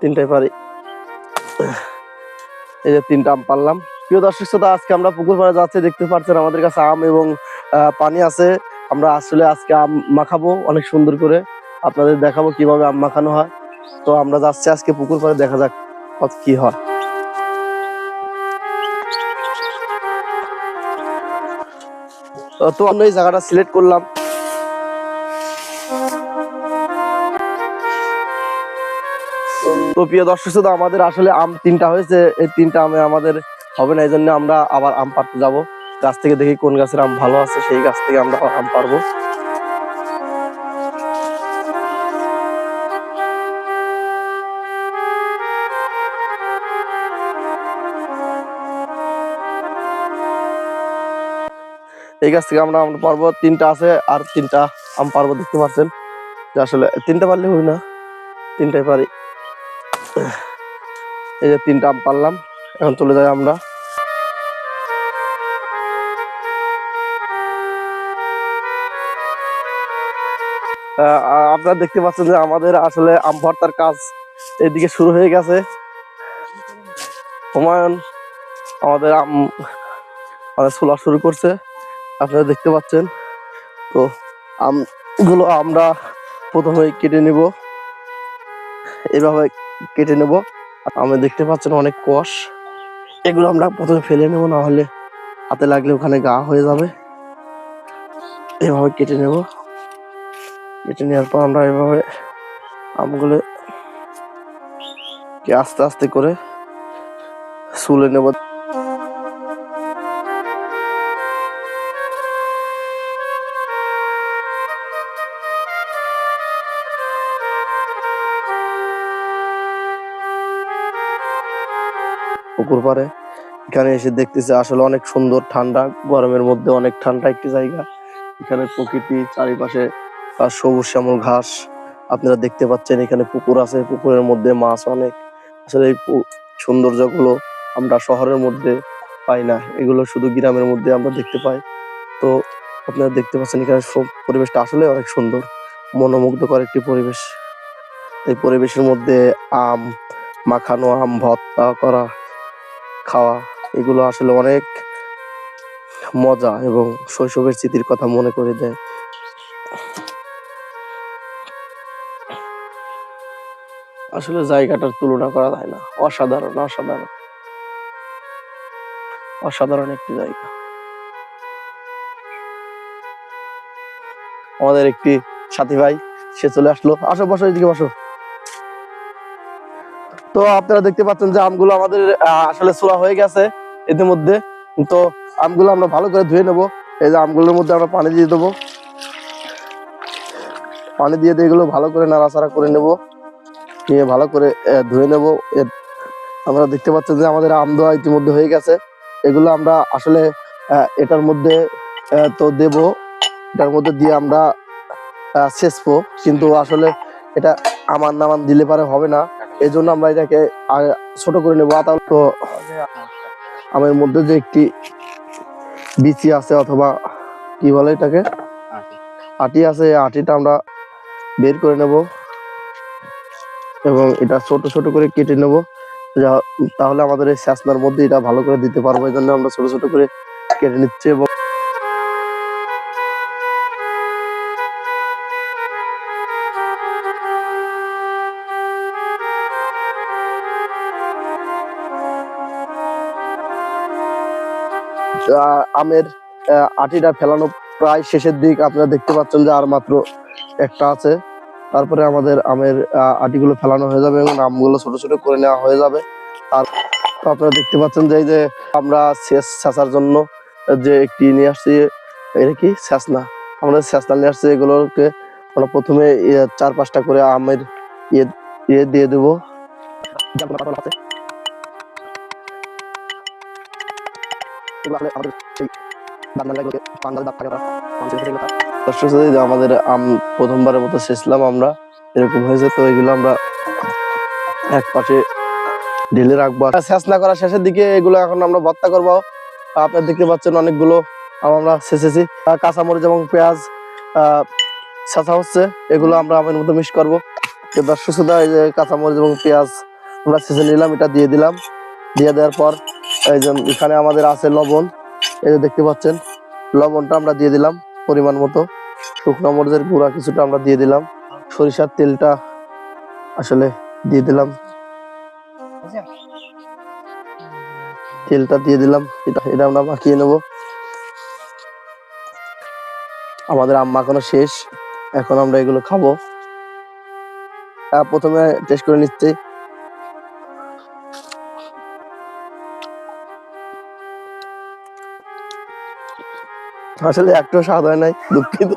তিনটাই পারি। এই যে 3টা আম পারলাম। প্রিয় দর্শক শ্রোতা, আজকে আমরা পুকুর পাড়ে যাচ্ছি, দেখতে পাচ্ছেন আমাদের কাছে আম এবং পানি আছে। আমরা আসলে আজকে আম মাখাবো অনেক সুন্দর করে, আপনাদের দেখাবো কিভাবে আম মাখানো হয়। তো আমরা যাচ্ছি আজকে পুকুর পাড়ে, দেখা যাক কি হয়। তো আমরা এই জায়গাটা সিলেক্ট করলাম। তো প্রিয় দর্শক শ্রোতা, আমাদের আসলে আম 3টা হয়েছে, এই 3টা আমে আমাদের হবে না, এই জন্য আমরা আবার আম পাড়তে যাবো। গাছ থেকে দেখি কোন গাছের আম ভালো আছে, সেই গাছ থেকে আমরা আম পারবো। এই গাছ থেকে আমরা আম পারবো। 3টা আছে, আর 3টা আম পারবো। দেখতে পাচ্ছেন যে আসলে 3টা পারলে হই না, 3টাই পারি। এই যে 3টা আম পারলাম, এখন চলে যাই আমরা। আপনারা দেখতে পাচ্ছেন যে আমাদের আসলে আম ভর্তার কাজ এদিকে শুরু হয়ে গেছে। হুমায়ুন আমাদের আম ছোলা শুরু করছে, আপনারা দেখতে পাচ্ছেন। তো আমগুলো আমরা প্রথমে কেটে নেব, এভাবে কেটে নেব। আমি দেখতে পাচ্ছেন অনেক কষ, এগুলো আমরা প্রথমে ফেলে নেব, না হলে হাতে লাগলে ওখানে গা হয়ে যাবে। এভাবে কেটে নেব, কেটে নেওয়ার পর আমরা এভাবে আমগুলো আস্তে আস্তে করে ছুলে নেব। পুকুর পাড়ে এখানে এসে দেখতেছি আসলে অনেক সুন্দর, ঠান্ডা, গরমের মধ্যে অনেক ঠান্ডা একটি জায়গা। এখানে প্রকৃতি, চারিপাশে সবুজ শ্যামল ঘাস আপনারা দেখতে পাচ্ছেন। এখানে পুকুর আছে, পুকুরের মধ্যে মাছ অনেক। আসলে এই সৌন্দর্যগুলো আমরা শহরের মধ্যে পাই না, এগুলো শুধু গ্রামের মধ্যে আমরা দেখতে পাই। তো আপনারা দেখতে পাচ্ছেন এখানে পরিবেশটা আসলে অনেক সুন্দর, মনোমুগ্ধকর একটি পরিবেশ। এই পরিবেশের মধ্যে আম মাখানো, আম ভর্তা করা, খাওয়া, এগুলো আসলে অনেক মজা এবং শৈশবের স্মৃতির কথা মনে করে দেয়। আসলে জায়গাটার তুলনা করা যায় না, অসাধারণ অসাধারণ অসাধারণ একটি জায়গা। আমাদের একটি সাথী ভাই, সে চলে আসলো। আসো, বসো, এদিকে বসো। তো আপনারা দেখতে পাচ্ছেন যে আমগুলো আমাদের আসলে ছোড়া হয়ে গেছে ইতিমধ্যে। তো আমগুলো আমরা ভালো করে ধুয়ে নেব। এই যে আমগুলোর মধ্যে আমরা পানি দিয়ে দেবো, পানি দিয়ে এগুলো ভালো করে নাড়াচাড়া করে নেব, নিয়ে ভালো করে ধুয়ে নেব। আমরা দেখতে পাচ্ছেন যে আমাদের আম ধোয়া ইতিমধ্যে হয়ে গেছে। এগুলো আমরা আসলে এটার মধ্যে তো দেব, এটার মধ্যে দিয়ে আমরা ছেঁচবো, কিন্তু আসলে এটা আমান নামান দিলে পারে হবে না, এই জন্য আমরা এটাকে ছোট করে নেবো। তো আমের মধ্যে যে একটি বিচি আছে, অথবা কি বলে এটাকে, আটি আছে, এই আটিটা আমরা বের করে নেব এবং এটা ছোট ছোট করে কেটে নেব। তাহলে আমাদের এই স্যাঁচনার মধ্যে এটা ভালো করে দিতে পারবো, এই জন্য আমরা ছোট ছোট করে কেটে নিচ্ছি। এবং আমের আটিটা ফেলানো প্রায় শেষের দিক, আপনারা দেখতে পাচ্ছেন যে আর মাত্র একটা আছে। তারপরে আমাদের আমের আটিগুলো ফেলানো হয়ে যাবে এবং আমগুলো ছোট ছোট করে নেওয়া হয়ে যাবে। আর তো আপনারা দেখতে পাচ্ছেন যে এই যে আমরা ছেঁচার জন্য যে একটি নিয়ে আসছি, এটা কি ছেঁচনা, আমরা ছেঁচনা নিয়ে আসছি। এগুলোকে আমরা প্রথমে 4-5টা করে আমের ইয়ে দিয়ে দেবো। আমাদের আম প্রথমবারের মতো ছেঁচলাম আমরা, এরকম হয়েছে। তো এগুলো আমরা এক পাশে ঢেলে রাখবো। ছেঁচনা করা শেষের দিকে এগুলো এখন আমরা ভর্তা করবো। আপনারা দেখতে পাচ্ছেন অনেকগুলো আম আমরা ছেঁচেছি। কাঁচামরিচ এবং পেঁয়াজ ছেঁচা হচ্ছে, এগুলো আমরা আমের মধ্যে মিক্স করবো। দর্শক শ্রোতা, এই যে কাঁচামরিচ এবং পেঁয়াজ আমরা ছেঁচে নিলাম, এটা দিয়ে দিলাম। দিয়ে দেওয়ার পর এই যে এখানে আমাদের আছে লবণ, এই যে দেখতে পাচ্ছেন লবণটা আমরা দিয়ে দিলাম পরিমাণ মতো। শুকনো মরিচের গুঁড়া কিছুটা আমরা দিয়ে দিলাম। সরিষার তেলটা আসলে দিয়ে দিলাম, তেলটা দিয়ে দিলাম। এটা আমরা মাখিয়ে নেব। আমাদের আম মাখানো শেষ, এখন আমরা এগুলো খাবো। প্রথমে টেস্ট করে নিচ্ছি। আসলে একটু স্বাদ হয় নাই, দুঃখিত।